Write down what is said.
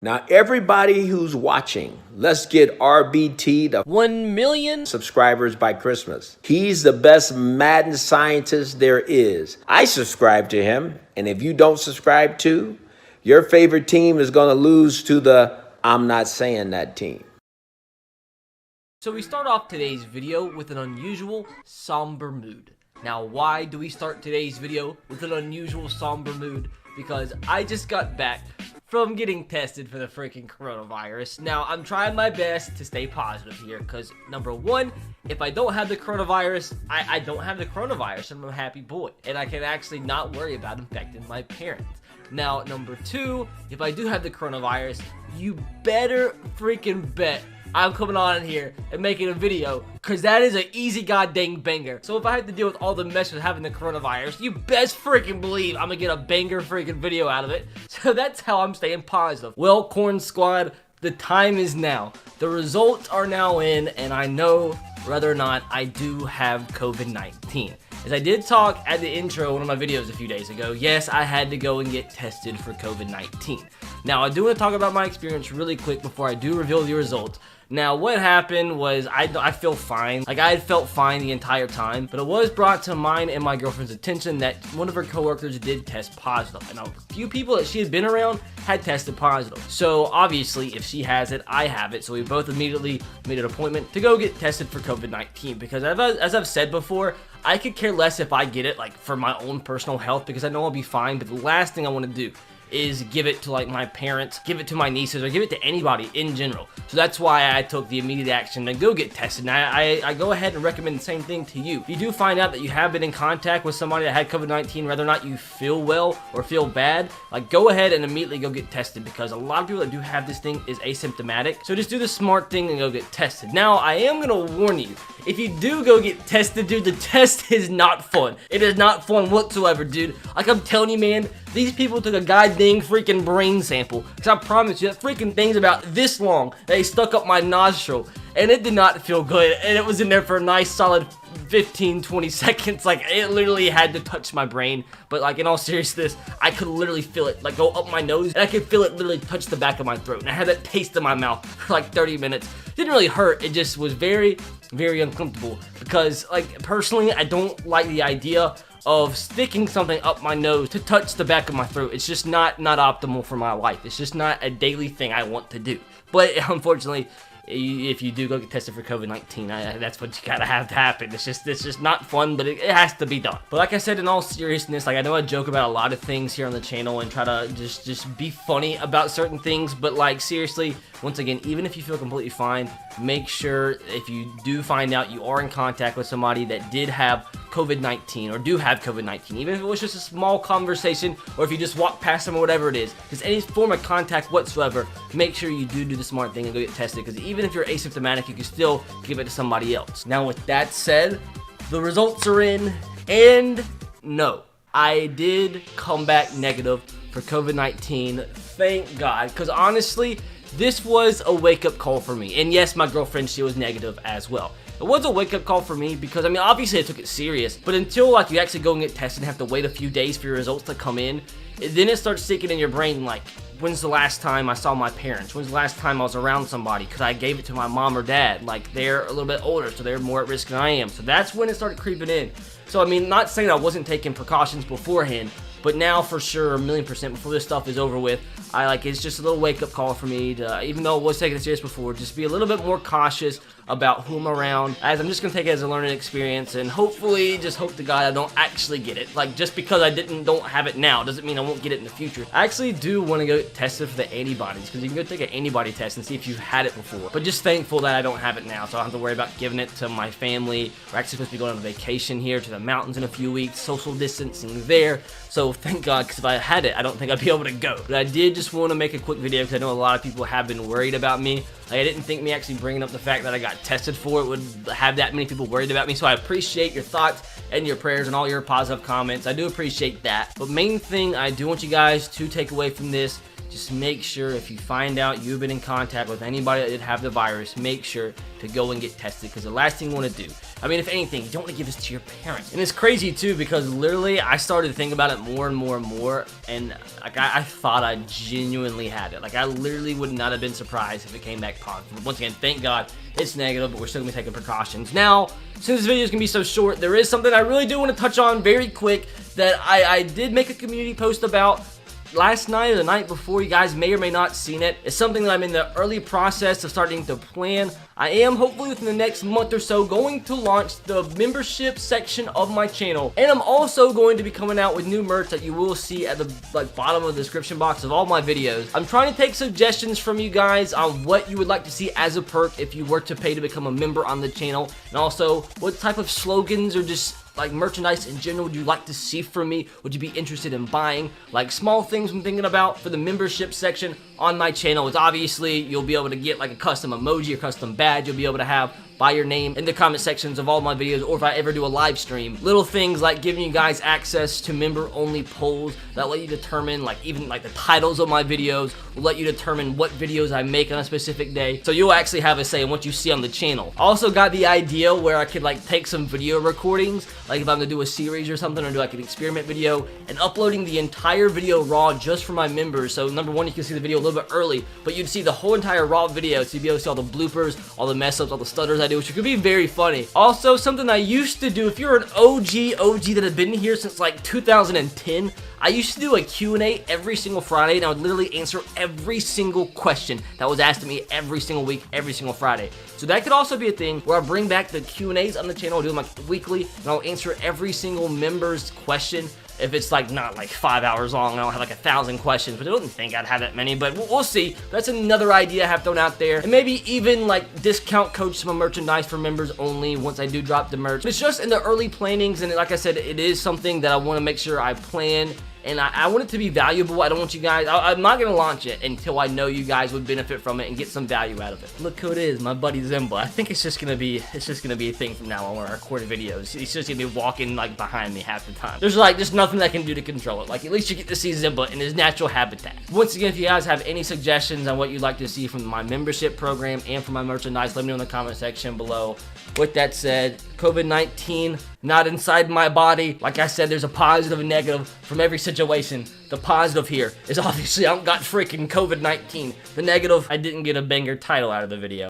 Now, everybody who's watching, let's get RBT to 1 million subscribers by Christmas. He's the best Madden scientist there is. I subscribe to him, and if you don't subscribe to, your favorite team is going to lose to the I'm not saying that team. So we start off today's video with an unusual, somber mood. Now, why do we start today's video with an unusual, somber mood? Because I just got back from getting tested for the freaking coronavirus. Now, I'm trying my best to stay positive here, because number one, if I don't have the coronavirus, I don't have the coronavirus, and I'm a happy boy, and I can actually not worry about infecting my parents. Now, number two, if I do have the coronavirus, you better freaking bet I'm coming on here and making a video, because that is an easy goddamn banger. So if I have to deal with all the mess with having the coronavirus, you best freaking believe I'm gonna get a banger freaking video out of it. So that's how I'm staying positive. Well, Corn Squad, the time is now. The results are now in, and I know whether or not I do have COVID-19. As I did talk at the intro of one of my videos a few days ago, yes, I had to go and get tested for COVID-19. Now, I do want to talk about my experience really quick before I do reveal the results. Now, what happened was I feel fine. Like, I had felt fine the entire time, but it was brought to mine and my girlfriend's attention that one of her coworkers did test positive, and a few people that she had been around had tested positive. So, obviously, if she has it, I have it, so we both immediately made an appointment to go get tested for COVID-19, because as I've said before, I could care less if I get it, like, for my own personal health, because I know I'll be fine, but the last thing I want to do is give it to, like, my parents, give it to my nieces, or give it to anybody in general. So that's why I took the immediate action to go get tested. And I go ahead and recommend the same thing to you. If you do find out that you have been in contact with somebody that had COVID-19, whether or not you feel well or feel bad, like, go ahead and immediately go get tested, because a lot of people that do have this thing is asymptomatic. So just do the smart thing and go get tested. Now, I am gonna warn you, if you do go get tested, dude, the test is not fun. It is not fun whatsoever, dude. Like, I'm telling you, man, these people took a goddamn freaking brain sample. Because I promise you, that freaking thing's about this long. They stuck up my nostril, and it did not feel good. And it was in there for a nice solid 15-20 seconds. Like, it literally had to touch my brain. But, like, in all seriousness, I could literally feel it, like, go up my nose, and I could feel it literally touch the back of my throat. And I had that taste in my mouth for like 30 minutes. It didn't really hurt. It just was very, very uncomfortable, because, like, personally, I don't like the idea of sticking something up my nose to touch the back of my throat. It's just not optimal for my life. It's just not a daily thing I want to do. But unfortunately, if you do go get tested for COVID-19, that's what you gotta have to happen. It's just not fun, but it has to be done. But like I said, in all seriousness, like, I know I joke about a lot of things here on the channel and try to just be funny about certain things, but, like, seriously, once again, even if you feel completely fine, make sure if you do find out you are in contact with somebody that did have COVID-19 or do have COVID-19, even if it was just a small conversation, or if you just walk past them or whatever it is, because any form of contact whatsoever, make sure you do the smart thing and go get tested, because even if you're asymptomatic, you can still give it to somebody else. Now, with that said, the results are in, and no, I did come back negative for COVID-19, thank God, because honestly, this was a wake-up call for me. And yes, my girlfriend, she was negative as well. It was a wake-up call for me because, I mean, obviously I took it serious, but until, like, you actually go and get tested and have to wait a few days for your results to come in, then it starts sticking in your brain, like, when's the last time I saw my parents? When's the last time I was around somebody? Because I gave it to my mom or dad. Like, they're a little bit older, so they're more at risk than I am. So that's when it started creeping in. So, I mean, not saying I wasn't taking precautions beforehand, but now for sure, 1,000,000% before this stuff is over with, it's just a little wake-up call for me to, even though I was taking it serious before, just be a little bit more cautious about who I'm around, as I'm just going to take it as a learning experience, and hopefully, just hope to God I don't actually get it. Like, just because I don't have it now, doesn't mean I won't get it in the future. I actually do want to go get tested for the antibodies, because you can go take an antibody test and see if you've had it before. But just thankful that I don't have it now, so I don't have to worry about giving it to my family. We're actually supposed to be going on a vacation here to the mountains in a few weeks, social distancing there, so thank God, because if I had it, I don't think I'd be able to go. But I did just want to make a quick video, because I know a lot of people have been worried about me. Like, I didn't think me actually bringing up the fact that I got tested for it would have that many people worried about me, so I appreciate your thoughts and your prayers and all your positive comments. I do appreciate that. But main thing I do want you guys to take away from this just make sure if you find out you've been in contact with anybody that did have the virus, make sure to go and get tested, because the last thing you want to do, I mean, if anything, you don't want to give this to your parents. And it's crazy too, because literally I started to think about it more and more and more, and like I thought I genuinely had it. Like, I literally would not have been surprised if it came back positive. Once again, thank God it's negative, but we're still gonna be taking precautions. Now, since this video is gonna be so short, there is something I really do want to touch on very quick that I did make a community post about last night or the night before. You guys may or may not seen it. It's something that I'm in the early process of starting to plan. I am hopefully within the next month or so going to launch the membership section of my channel, and I'm also going to be coming out with new merch that you will see at the bottom of the description box of all my videos. I'm trying to take suggestions from you guys on what you would like to see as a perk if you were to pay to become a member on the channel, and also what type of slogans or just like merchandise in general would you like to see from me? Would you be interested in buying? Like small things I'm thinking about for the membership section on my channel is obviously you'll be able to get like a custom emoji or custom badge you'll be able to have by your name in the comment sections of all my videos, or if I ever do a live stream. Little things like giving you guys access to member only polls that let you determine like even like the titles of my videos, will let you determine what videos I make on a specific day, so you'll actually have a say in what you see on the channel. I also got the idea where I could like take some video recordings, like if I'm gonna do a series or something, or do like an experiment video, and uploading the entire video raw just for my members. So number one, you can see the video a little bit early, but you'd see the whole entire raw video, so you'd be able to see all the bloopers, all the mess ups, all the stutters I do, which could be very funny. Also, something I used to do, if you're an OG that has been here since like 2010, I used to do a Q&A every single Friday, and I would literally answer every single question that was asked of me every single week, every single Friday. So that could also be a thing where I bring back the Q&As on the channel, I'll do them like weekly, and I'll answer every single member's question. If it's like not like 5 hours long, I don't have like 1,000 questions, but I don't think I'd have that many, but we'll see. That's another idea I have thrown out there. And maybe even like discount code some merchandise for members only once I do drop the merch. It's just in the early plannings, and like I said, it is something that I want to make sure I plan, and I want it to be valuable. I don't want you guys, I'm not going to launch it until I know you guys would benefit from it and get some value out of it. Look who it is, my buddy Zimba. I think it's just going to be a thing from now on when I record videos. He's just going to be walking like behind me half the time. There's like just nothing I can do to control it. Like, at least you get to see Zimba in his natural habitat. Once again, if you guys have any suggestions on what you'd like to see from my membership program and from my merchandise, let me know in the comment section below. With that said, COVID-19 not inside my body. Like I said, there's a positive and negative from every situation. The positive here is obviously I don't got freaking COVID-19. The negative, I didn't get a banger title out of the video.